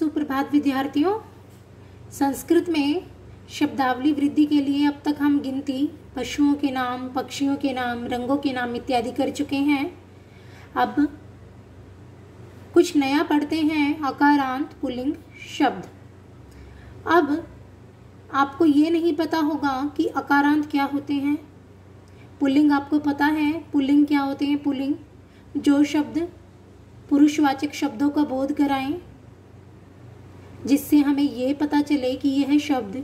सुप्रभात विद्यार्थियों। संस्कृत में शब्दावली वृद्धि के लिए अब तक हम गिनती, पशुओं के नाम, पक्षियों के नाम, रंगों के नाम इत्यादि कर चुके हैं। अब कुछ नया पढ़ते हैं, अकारांत पुल्लिंग शब्द। अब आपको ये नहीं पता होगा कि अकारांत क्या होते हैं। पुल्लिंग आपको पता है, पुल्लिंग क्या होते हैं। पुल्लिंग जो शब्द पुरुषवाचक शब्दों का बोध कराएं, जिससे हमें ये पता चले कि यह शब्द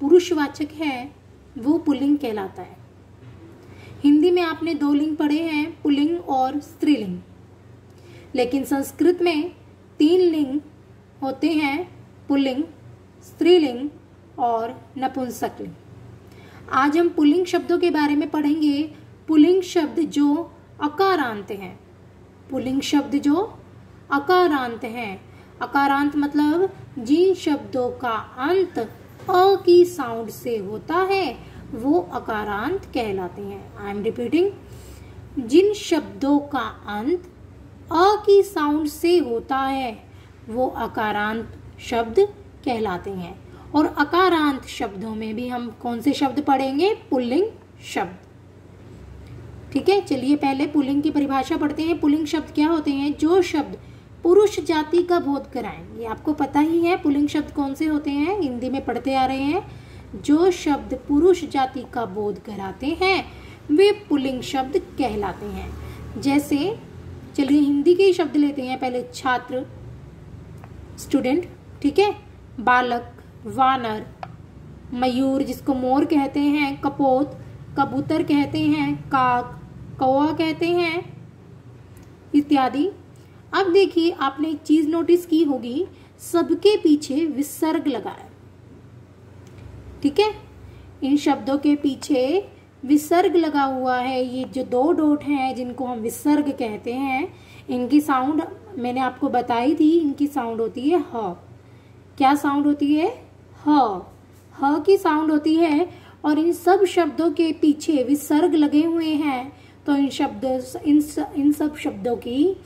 पुरुषवाचक है, वो पुल्लिंग कहलाता है। हिंदी में आपने दो लिंग पढ़े हैं, पुल्लिंग और स्त्रीलिंग, लेकिन संस्कृत में 3 लिंग होते हैं, पुल्लिंग, स्त्रीलिंग और नपुंसकलिंग। आज हम पुल्लिंग शब्दों के बारे में पढ़ेंगे। पुल्लिंग शब्द जो अकारांत हैं, पुल्लिंग शब्द जो अकारांत हैं। अकारांत मतलब जिन शब्दों का अंत अ की साउंड से होता है वो अकारांत कहलाते हैं। आई एम रिपीटिंग, जिन शब्दों का अंत अ की साउंड से होता है वो अकारांत शब्द कहलाते हैं। और अकारांत शब्दों में भी हम कौन से शब्द पढ़ेंगे? पुल्लिंग शब्द। ठीक है, चलिए पहले पुल्लिंग की परिभाषा पढ़ते हैं। पुल्लिंग शब्द क्या होते हैं? जो शब्द पुरुष जाति का बोध कराएं। ये आपको पता ही है पुल्लिंग शब्द कौन से होते हैं, हिंदी में पढ़ते आ रहे हैं। जो शब्द पुरुष जाति का बोध कराते हैं वे पुल्लिंग शब्द कहलाते हैं। जैसे चलिए हिंदी के ही शब्द लेते हैं पहले। छात्र, स्टूडेंट, ठीक है। बालक, वानर, मयूर जिसको मोर कहते हैं, कपोत, कबूतर कहते हैं, काक, कौवा कहते हैं, इत्यादि। अब देखिए, आपने एक चीज नोटिस की होगी, सबके पीछे विसर्ग लगा है। ठीक है, इन शब्दों के पीछे विसर्ग लगा हुआ है। ये जो 2 डॉट हैं जिनको हम विसर्ग कहते हैं, इनकी साउंड मैंने आपको बताई थी। इनकी साउंड होती है ह। क्या साउंड होती है? ह। ह की साउंड होती है। और इन सब शब्दों के पीछे विसर्ग लगे हुए हैं, तो इन सब शब्दों की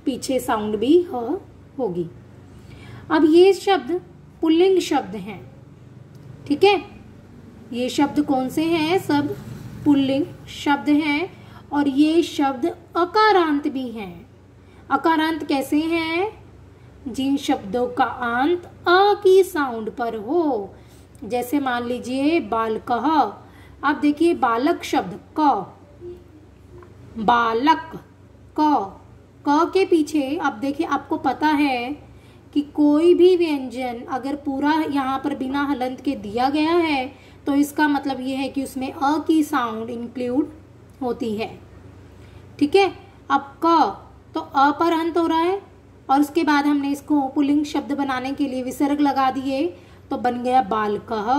पीछे साउंड भी ह होगी। अब ये शब्द पुल्लिंग शब्द हैं। ठीक है, ये शब्द कौन से हैं? सब पुल्लिंग शब्द हैं। और ये शब्द अकारांत भी हैं। अकारांत कैसे हैं? जिन शब्दों का अंत अ की साउंड पर हो। जैसे मान लीजिए बालकः। अब देखिए बालक शब्द क, बालक क के पीछे, अब देखिए आपको पता है कि कोई भी व्यंजन अगर पूरा यहाँ पर बिना हलंत के दिया गया है तो इसका मतलब ये है कि उसमें अ की साउंड इंक्लूड होती है। ठीक है, अब क तो अ पर अंत हो रहा है और उसके बाद हमने इसको पुल्लिंग शब्द बनाने के लिए विसर्ग लगा दिए, तो बन गया बालकः,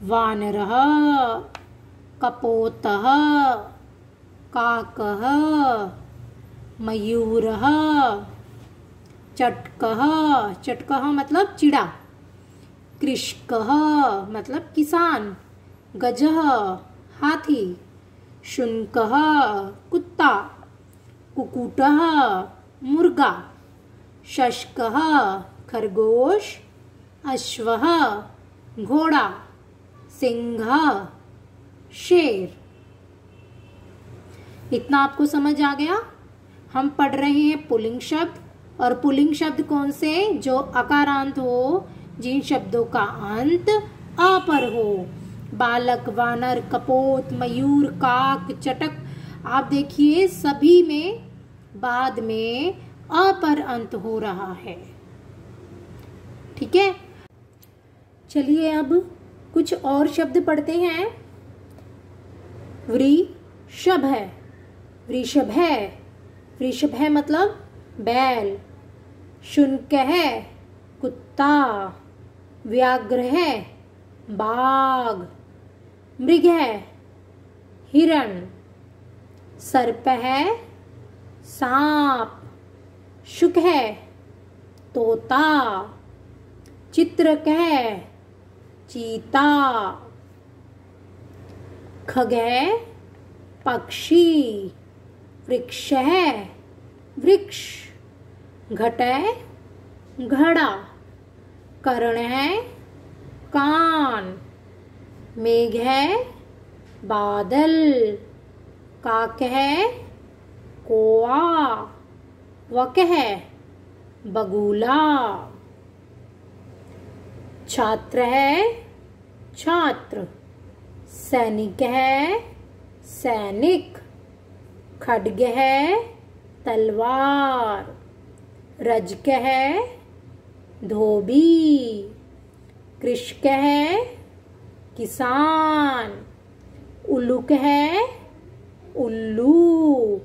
वानरः, कपोतः, काकः, मयूरः, चटकः, चटकः मतलब चिड़ा, कृषकः मतलब किसान, गजः हाथी, शुनकः कुत्ता, कुक्कुटः मुर्गा, शशकः खरगोश, अश्वः घोड़ा, सिंह शेर। इतना आपको समझ आ गया? हम पढ़ रहे हैं पुल्लिंग शब्द। और पुल्लिंग शब्द कौन से? जो अकारांत हो, जिन शब्दों का अंत अ पर हो। बालक, वानर, कपोत, मयूर, काक, चटक। आप देखिए सभी में बाद में अ पर अंत हो रहा है। ठीक है, चलिए अब कुछ और शब्द पढ़ते हैं। वृषभ है, वृषभ है, वृषभ है मतलब बैल। शुनक है कुत्ता, व्याघ्र है बाघ, मृग है हिरण, सर्प है सांप, शुक है तोता, चित्रक है चीता, खग है पक्षी, वृक्ष है वृक्ष, घट है घड़ा। कर्ण है कान। मेघ है बादल। काक है कौआ। वक है बगुला। छात्र है छात्र। सैनिक है सैनिक। खड्ग है तलवार। रजक है धोबी। कृषक है किसान। उल्लूक है उल्लू।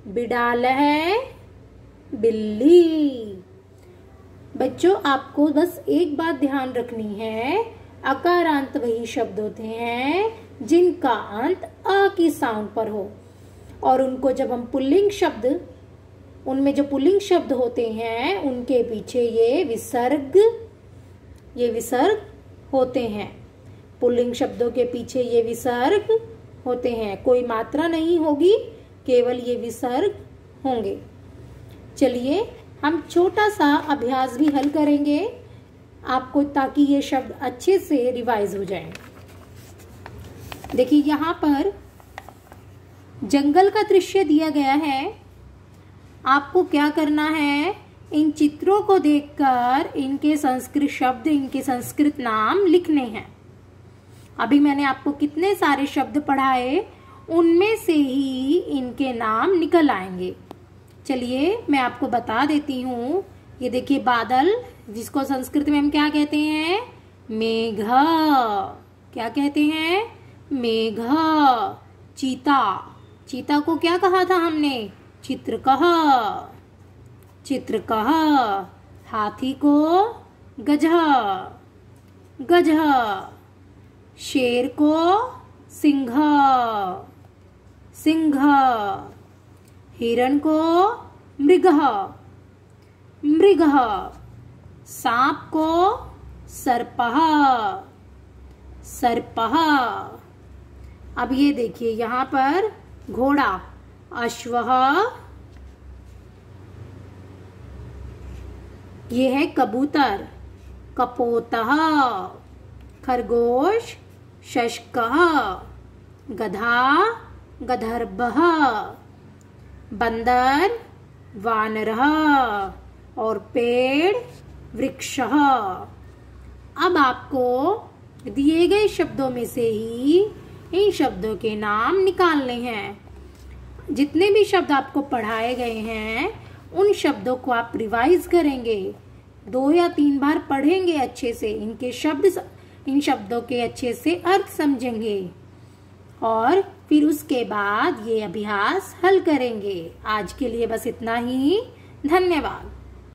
बिडाल है बिल्ली। बच्चों, आपको बस एक बात ध्यान रखनी है, अकारांत वही शब्द होते हैं जिनका अंत अ की साउंड पर हो, और उनको जब हम पुल्लिंग शब्द, उनमें जो पुल्लिंग शब्द होते हैं उनके पीछे ये विसर्ग होते हैं। पुल्लिंग शब्दों के पीछे ये विसर्ग होते हैं। कोई मात्रा नहीं होगी, केवल ये विसर्ग होंगे। चलिए हम छोटा सा अभ्यास भी हल करेंगे आपको, ताकि ये शब्द अच्छे से रिवाइज हो जाएं। देखिए यहाँ पर जंगल का दृश्य दिया गया है। आपको क्या करना है, इन चित्रों को देखकर इनके संस्कृत शब्द, इनके संस्कृत नाम लिखने हैं। अभी मैंने आपको कितने सारे शब्द पढ़ाए, उनमें से ही इनके नाम निकल आएंगे। चलिए मैं आपको बता देती हूँ। ये देखिए बादल, जिसको संस्कृत में हम क्या कहते हैं, मेघ। क्या कहते हैं, मेघ। चीता, चीता को क्या कहा था हमने, चित्रकः। चित्रकः। हाथी को गजः। गजः। शेर को सिंह। सिंह। हिरण को मृगः। मृगः। सांप को सर्पः। सर्पः। अब ये देखिए यहाँ पर घोड़ा, अश्वः। ये है कबूतर, कपोतः। खरगोश, शशकः। गधा, गधर्बः। बंदर, वानरः। और पेड़, वृक्षः। अब आपको दिए गए शब्दों में से ही इन शब्दों के नाम निकालने हैं। जितने भी शब्द आपको पढ़ाए गए हैं उन शब्दों को आप रिवाइज करेंगे, 2 या 3 बार पढ़ेंगे अच्छे से, इन शब्दों के अच्छे से अर्थ समझेंगे, और फिर उसके बाद ये अभ्यास हल करेंगे। आज के लिए बस इतना ही। धन्यवाद।